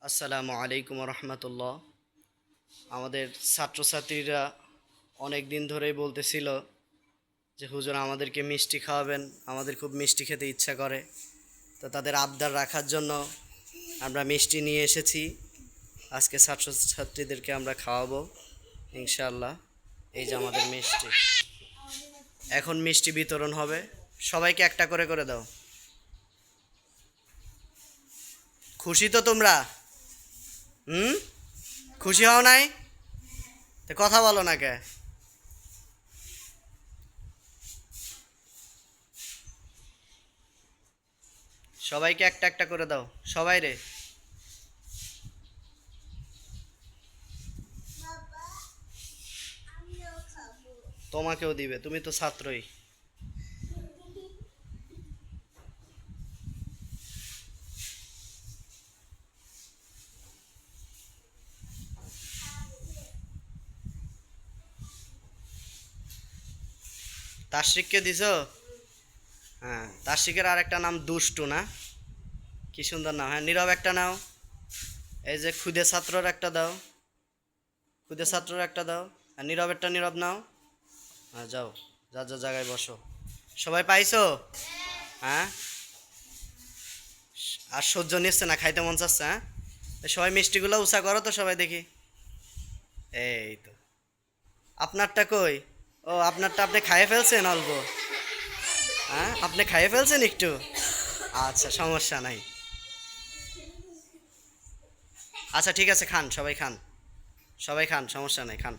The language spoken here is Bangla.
আসসালামু আলাইকুম রহমতুল্লাহ। আমাদের ছাত্রছাত্রীরা অনেক দিন ধরেই বলতেছিল যে হুজুর আমাদেরকে মিষ্টি খাওয়াবেন, আমাদের খুব মিষ্টি খেতে ইচ্ছা করে। তো তাদের আবদার রাখার জন্য আমরা মিষ্টি নিয়ে এসেছি। আজকে ছাত্রছাত্রীদেরকে আমরা খাওয়াবো ইনশাআল্লাহ। এই যে আমাদের মিষ্টি, এখন মিষ্টি বিতরণ হবে। সবাইকে একটা করে করে দাও। খুশি তো তোমরা? হুম, খুশি হও নাই? তো কথা বলো না কে? সবাইকে একটা একটা করে দাও, সবাই রে। তোমাকেও দিবে, তুমি তো ছাত্রই। তাশরিককে দিছো? হ্যাঁ, তাশরিকের আর একটা নাম দুষ্টু না? কি সুন্দর নাম। হ্যাঁ, নীরব একটা নাও। এই যে খুদে ছাত্রর একটা দাও, খুদে ছাত্রর একটা দাও। আর নীরবেরটা নীরব নাও। হ্যাঁ, যাও, যা যা জায়গায় বসো। সবাই পাইছো? হ্যাঁ, আর সহ্য নিচ্ছে না, খাইতে মন চাচ্ছে। হ্যাঁ, সবাই মিষ্টিগুলো উঁচা করো তো সবাই দেখি। এই তো, আপনারটা কই? ও, আপনারটা আপনি খাইয়ে ফেলছেন অল্প? হ্যাঁ, আপনি খাইয়ে ফেলছেন একটু? আচ্ছা, সমস্যা নাই। আচ্ছা, ঠিক আছে, খান, সবাই খান, সবাই খান, সমস্যা নাই, খান।